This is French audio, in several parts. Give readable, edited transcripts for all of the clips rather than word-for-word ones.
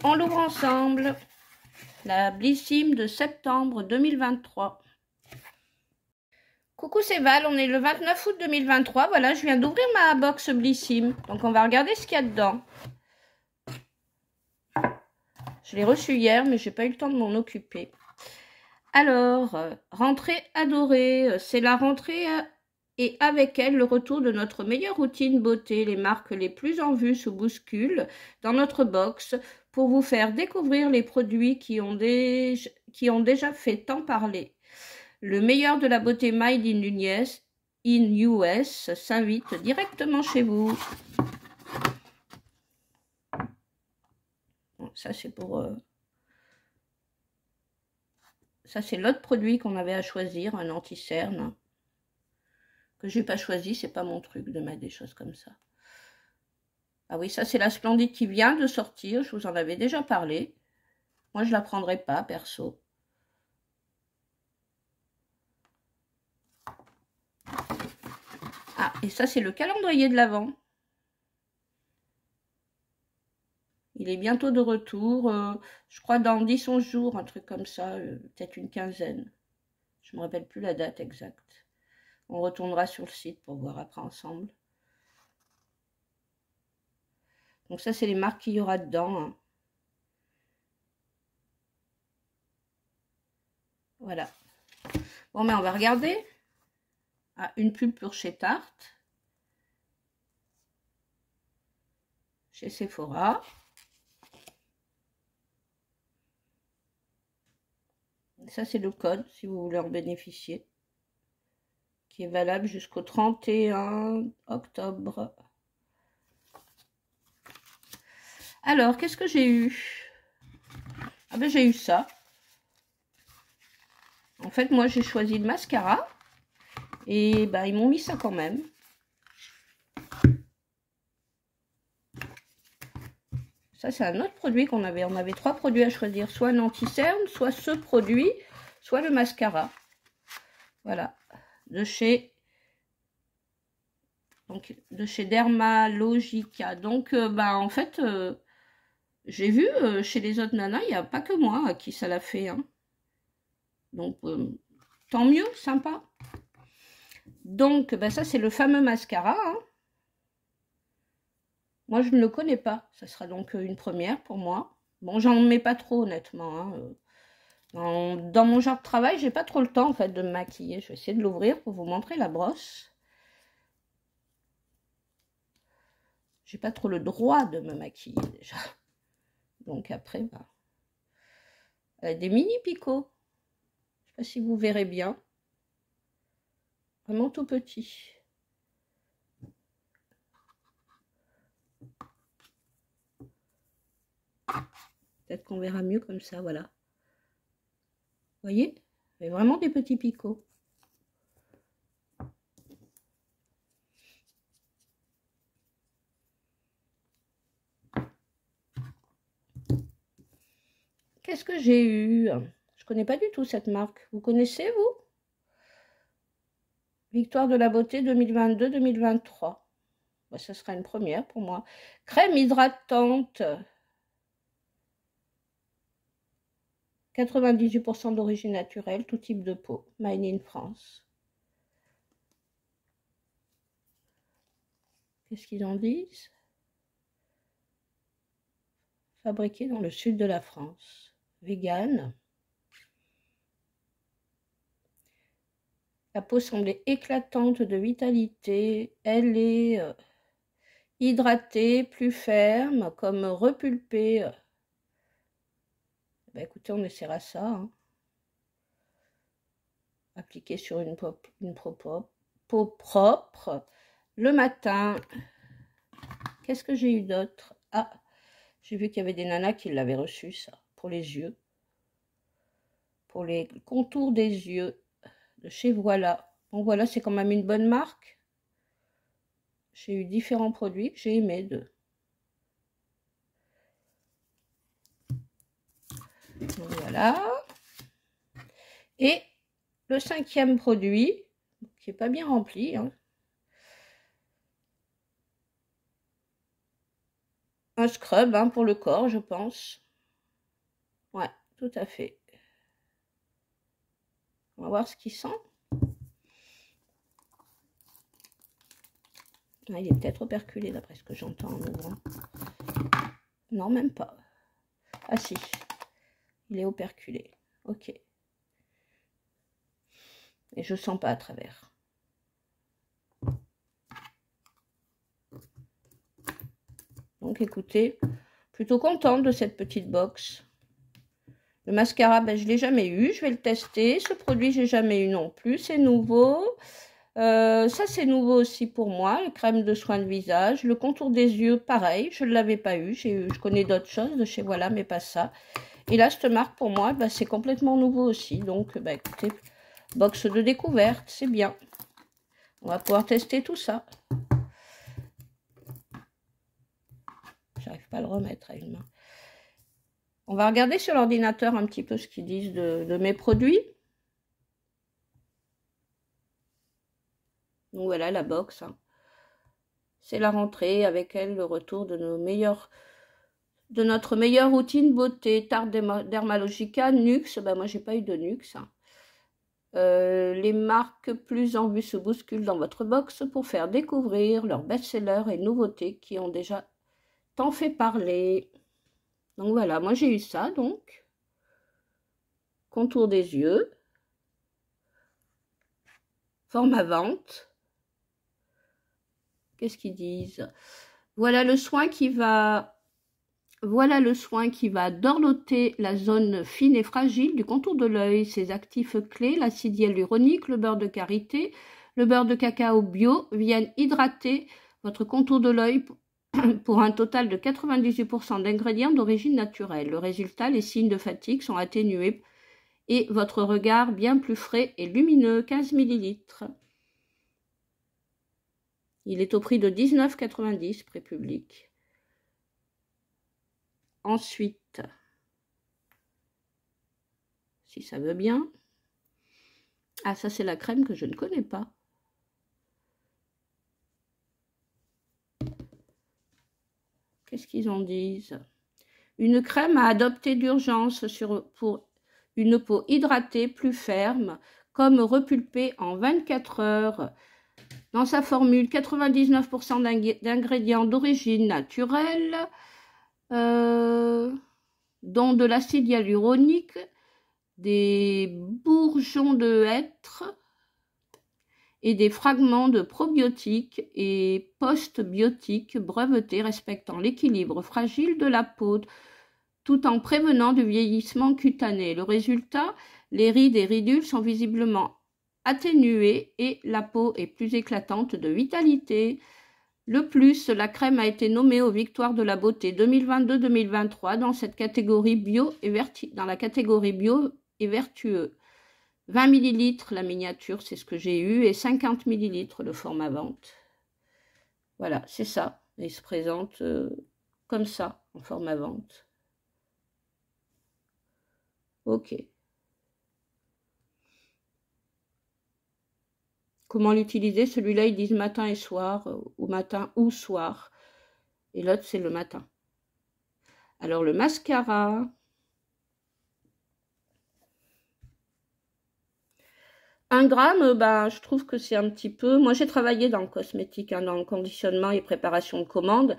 On l'ouvre ensemble. La Blissim de septembre 2023. Coucou, c'est Val, on est le 29 août 2023. Voilà, je viens d'ouvrir ma box Blissim. Donc, on va regarder ce qu'il y a dedans. Je l'ai reçu hier, mais j'ai pas eu le temps de m'en occuper. Alors, rentrée adorée, c'est la rentrée et avec elle le retour de notre meilleure routine beauté. Les marques les plus en vue se bousculent dans notre box pour vous faire découvrir les produits qui ont déjà fait tant parler. Le meilleur de la beauté Made in US s'invite directement chez vous. Bon, ça c'est pour... Ça, c'est l'autre produit qu'on avait à choisir, un anti-cerne. Que j'ai pas choisi, c'est pas mon truc de mettre des choses comme ça. Ah oui, ça, c'est la Splendide qui vient de sortir. Je vous en avais déjà parlé. Moi, je la prendrai pas, perso. Ah, et ça, c'est le calendrier de l'Avent. Il est bientôt de retour. Je crois dans 10-11 jours, un truc comme ça. Peut-être une quinzaine. Je me rappelle plus la date exacte. On retournera sur le site pour voir après ensemble. Donc ça, c'est les marques qu'il y aura dedans. Hein. Voilà. Bon, mais on va regarder. Ah, une pub pour chez Tarte. Chez Sephora. Ça, c'est le code, si vous voulez en bénéficier. Qui est valable jusqu'au 31 octobre. Alors, qu'est-ce que j'ai eu? Ah ben, j'ai eu ça. En fait, moi, j'ai choisi le mascara. Et ben, ils m'ont mis ça quand même. Ça, c'est un autre produit qu'on avait. On avait 3 produits à choisir. Soit un anti-cerne, soit ce produit, soit le mascara. Voilà. De chez Dermalogica. Donc, ben, en fait, j'ai vu chez les autres nanas, il n'y a pas que moi à qui ça l'a fait. Hein. Donc, tant mieux, sympa. Donc, ben, ça, c'est le fameux mascara. Hein. Moi, je ne le connais pas. Ça sera donc une première pour moi. Bon, j'en mets pas trop, honnêtement. Hein. Dans mon genre de travail, j'ai pas trop le temps, en fait, de me maquiller. Je vais essayer de l'ouvrir pour vous montrer la brosse. J'ai pas trop le droit de me maquiller, déjà. Donc, après, bah, des mini picots. Je sais pas si vous verrez bien. Vraiment tout petit. Peut-être qu'on verra mieux comme ça, voilà. Vous voyez? Mais vraiment des petits picots. Qu'est-ce que j'ai eu? Je connais pas du tout cette marque. Vous connaissez, vous? Victoire de la beauté 2022-2023. Bah, ça sera une première pour moi. Crème hydratante. 98% d'origine naturelle, tout type de peau. Made in France. Qu'est-ce qu'ils en disent? Fabriqué dans le sud de la France. Vegan. La peau semblait éclatante de vitalité. Elle est hydratée, plus ferme, comme repulpée. Bah, écoutez, on essaiera ça. Hein. Appliqué sur une peau propre. Le matin. Qu'est-ce que j'ai eu d'autre? Ah, j'ai vu qu'il y avait des nanas qui l'avaient reçu, ça, pour les yeux. Pour les contours des yeux. De chez Voilà. Bon, voilà, c'est quand même une bonne marque. J'ai eu différents produits que j'ai aimés d'eux. Donc, voilà. Et le 5e produit, qui n'est pas bien rempli. Hein. Un scrub hein, pour le corps, je pense. tout à fait. On va voir ce qu'il sent. Ah, il est peut-être operculé d'après ce que j'entends en ouvrant. Non, même pas. Ah si, il est operculé. Ok. Et je sens pas à travers. Donc écoutez, plutôt contente de cette petite box. Le mascara, ben, je ne l'ai jamais eu, je vais le tester. Ce produit, je n'ai jamais eu non plus, c'est nouveau. Ça, c'est nouveau aussi pour moi, la crème de soin de visage. Le contour des yeux, pareil, je ne l'avais pas eu. Je connais d'autres choses de chez Voilà, mais pas ça. Et là, cette marque, pour moi, ben, c'est complètement nouveau aussi. Donc, ben, écoutez, box de découverte, c'est bien. On va pouvoir tester tout ça. J'arrive pas à le remettre à une main. On va regarder sur l'ordinateur un petit peu ce qu'ils disent de mes produits. Donc voilà la box. Hein. C'est la rentrée, avec elle le retour de notre meilleure routine beauté. Tarte Dermalogica, Nuxe. Ben moi j'ai pas eu de Nuxe. Hein. Les marques plus en vue se bousculent dans votre box pour faire découvrir leurs best-sellers et nouveautés qui ont déjà tant fait parler. Donc voilà, moi j'ai eu ça donc. Contour des yeux. Forme à vente. Qu'est-ce qu'ils disent? Voilà le soin qui va dorloter la zone fine et fragile du contour de l'œil. Ses actifs clés, l'acide hyaluronique, le beurre de karité, le beurre de cacao bio viennent hydrater votre contour de l'œil pour un total de 98% d'ingrédients d'origine naturelle. Le résultat, les signes de fatigue sont atténués et votre regard bien plus frais et lumineux. 15 ml. Il est au prix de 19,90 prix public. Ensuite, si ça veut bien. Ah, ça c'est la crème que je ne connais pas. Qu'est-ce qu'ils en disent? Une crème à adopter d'urgence pour une peau hydratée, plus ferme, comme repulpée en 24 heures. Dans sa formule, 99% d'ingrédients d'origine naturelle, dont de l'acide hyaluronique, des bourgeons de hêtre et des fragments de probiotiques et postbiotiques brevetés respectant l'équilibre fragile de la peau, tout en prévenant du vieillissement cutané. Le résultat, les rides et ridules sont visiblement atténuées et la peau est plus éclatante de vitalité. Le plus, la crème a été nommée aux Victoires de la beauté 2022-2023 dans cette catégorie bio et vertueux. 20 ml la miniature, c'est ce que j'ai eu, et 50 ml le format vente. Voilà, c'est ça. Il se présente comme ça, en format vente. Ok. Comment l'utiliser? Celui-là, ils disent matin et soir, ou matin ou soir. Et l'autre, c'est le matin. Alors, le mascara. 1 gramme, bah, je trouve que c'est un petit peu... Moi, j'ai travaillé dans le cosmétique, hein, dans le conditionnement et préparation de commandes.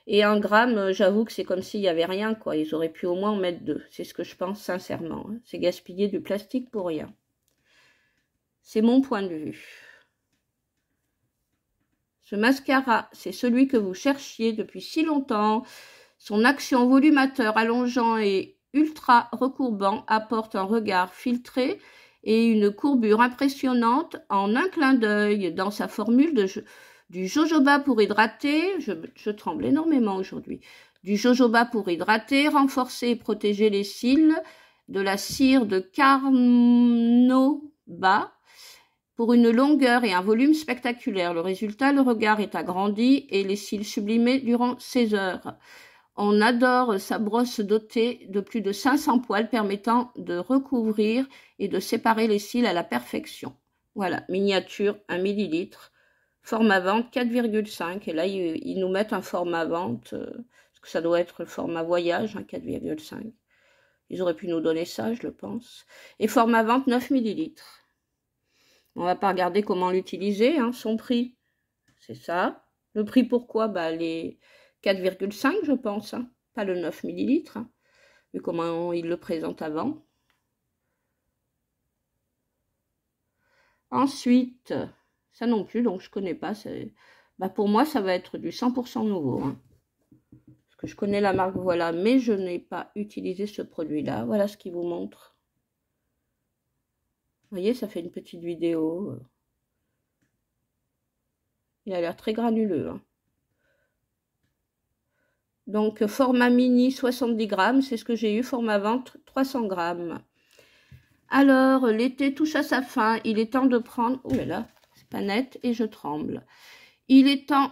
Et 1 gramme, j'avoue que c'est comme s'il n'y avait rien, quoi. Ils auraient pu au moins en mettre 2. C'est ce que je pense sincèrement. Hein. C'est gaspiller du plastique pour rien. C'est mon point de vue. Ce mascara, c'est celui que vous cherchiez depuis si longtemps. Son action volumateur, allongeant et ultra recourbant apporte un regard filtré et une courbure impressionnante en un clin d'œil. Dans sa formule du jojoba pour hydrater, je tremble énormément aujourd'hui, du jojoba pour hydrater, renforcer et protéger les cils, de la cire de carnauba pour une longueur et un volume spectaculaires. Le résultat, le regard est agrandi et les cils sublimés durant 16 heures. On adore sa brosse dotée de plus de 500 poils permettant de recouvrir et de séparer les cils à la perfection. Voilà, miniature 1 ml, format vente 4,5. Et là, ils nous mettent un format vente, parce que ça doit être le format voyage, hein, 4,5. Ils auraient pu nous donner ça, je le pense. Et format vente 9 ml. On va pas regarder comment l'utiliser, hein. Son prix, c'est ça. Le prix pourquoi? Bah, les 4,5, je pense, hein. Pas le 9 ml, hein, vu comment il le présente avant. Ensuite, ça non plus, donc je connais pas. Bah, pour moi, ça va être du 100% nouveau, hein. Parce que je connais la marque, voilà, mais je n'ai pas utilisé ce produit-là. Voilà ce qu'il vous montre. Vous voyez, ça fait une petite vidéo. Il a l'air très granuleux, hein. Donc, format mini 70 grammes, c'est ce que j'ai eu. Format vente 300 grammes. Alors, l'été touche à sa fin. Il est temps de prendre... Oh là là, c'est pas net et je tremble. Il est temps...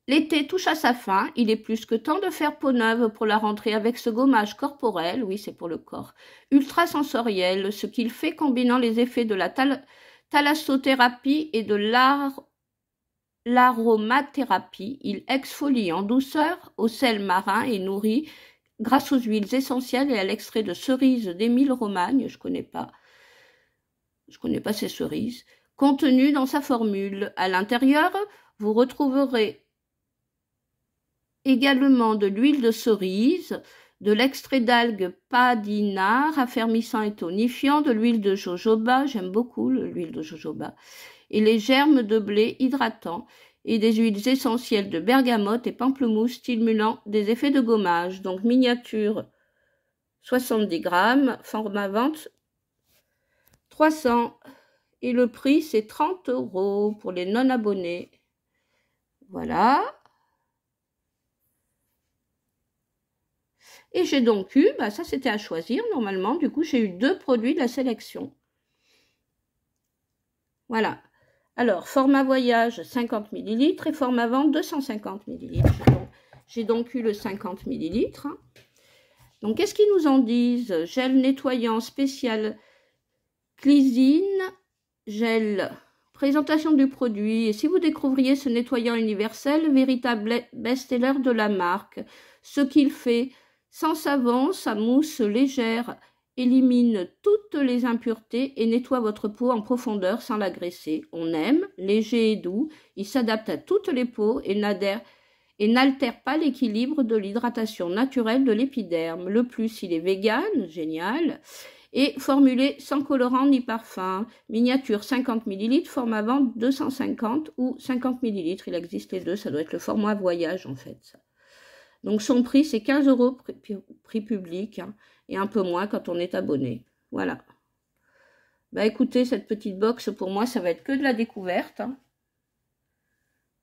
L'été touche à sa fin. Il est plus que temps de faire peau neuve pour la rentrée avec ce gommage corporel. Oui, c'est pour le corps. Ultra sensoriel. Ce qu'il fait combinant les effets de la thalassothérapie et de l'aromathérapie. Il exfolie en douceur au sel marin et nourrit grâce aux huiles essentielles et à l'extrait de cerises d'Émile Romagne, je connais pas ces cerises, contenues dans sa formule. À l'intérieur, vous retrouverez également de l'huile de cerise, de l'extrait d'algues padina, raffermissant et tonifiant, de l'huile de jojoba, j'aime beaucoup l'huile de jojoba, et les germes de blé hydratants, et des huiles essentielles de bergamote et pamplemousse stimulant des effets de gommage. Donc miniature 70 grammes, format vente 300. Et le prix c'est 30 € pour les non-abonnés. Voilà. Et j'ai donc eu, bah ça c'était à choisir normalement, du coup j'ai eu 2 produits de la sélection. Voilà. Alors, format voyage 50 ml et format vente 250 ml. J'ai donc eu le 50 ml. Donc, qu'est-ce qu'ils nous en disent? Gel nettoyant spécial Cleansing, gel. Présentation du produit. Et si vous découvriez ce nettoyant universel, véritable best-seller de la marque, ce qu'il fait, sans savon, sa mousse légère élimine toutes les impuretés et nettoie votre peau en profondeur sans l'agresser. On aime, léger et doux, il s'adapte à toutes les peaux et n'altère pas l'équilibre de l'hydratation naturelle de l'épiderme. Le plus, il est vegan, génial, et formulé sans colorant ni parfum. Miniature 50 ml, format vente 250 ou 50 ml. Il existe les deux, ça doit être le format voyage en fait. Ça. Donc son prix, c'est 15 € prix public, hein, et un peu moins quand on est abonné. Voilà. Bah écoutez, cette petite box, pour moi, ça va être que de la découverte, hein.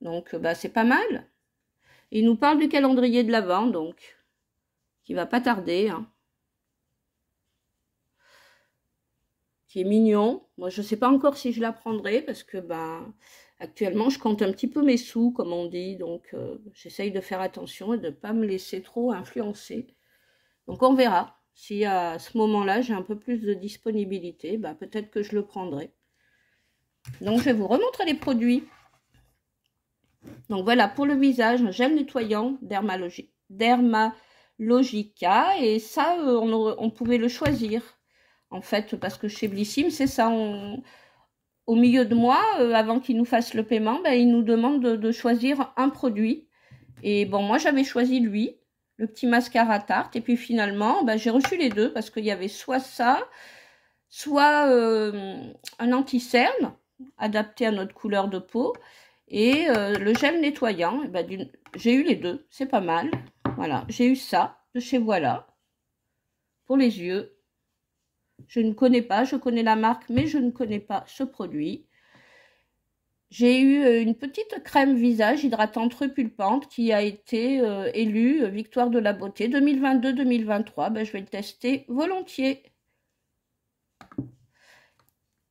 Donc, bah c'est pas mal. Il nous parle du calendrier de l'Avent, donc, qui va pas tarder, hein. Qui est mignon. Moi, je sais pas encore si je la prendrai, parce que, bah, actuellement, je compte un petit peu mes sous, comme on dit, donc j'essaye de faire attention et de ne pas me laisser trop influencer. Donc, on verra. Si à ce moment-là, j'ai un peu plus de disponibilité, bah, peut-être que je le prendrai. Donc, je vais vous remontrer les produits. Donc, voilà, pour le visage, un gel nettoyant Dermalogica. Et ça, on pouvait le choisir, en fait, parce que chez Blissim, c'est ça, au milieu de mois, avant qu'ils nous fassent le paiement, ben, ils nous demandent de choisir un produit. Et bon, moi, j'avais choisi lui, le petit mascara Tarte. Et puis finalement, ben, j'ai reçu les deux parce qu'il y avait soit ça, soit un anti-cerne adapté à notre couleur de peau. Et le gel nettoyant, ben, j'ai eu les deux, c'est pas mal. Voilà, j'ai eu ça de chez Voilà pour les yeux. Je ne connais pas, je connais la marque, mais je ne connais pas ce produit. J'ai eu une petite crème visage hydratante repulpante qui a été élue Victoire de la Beauté 2022-2023. Ben, je vais le tester volontiers.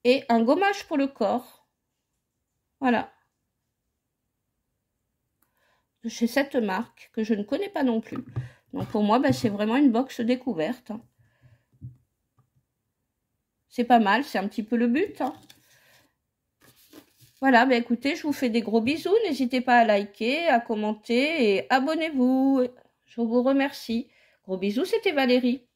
Et un gommage pour le corps. Voilà. De chez cette marque que je ne connais pas non plus. Donc pour moi, ben, c'est vraiment une box découverte. C'est pas mal, c'est un petit peu le but, hein. Voilà, bah écoutez, je vous fais des gros bisous. N'hésitez pas à liker, à commenter et abonnez-vous. Je vous remercie. Gros bisous, c'était Valérie.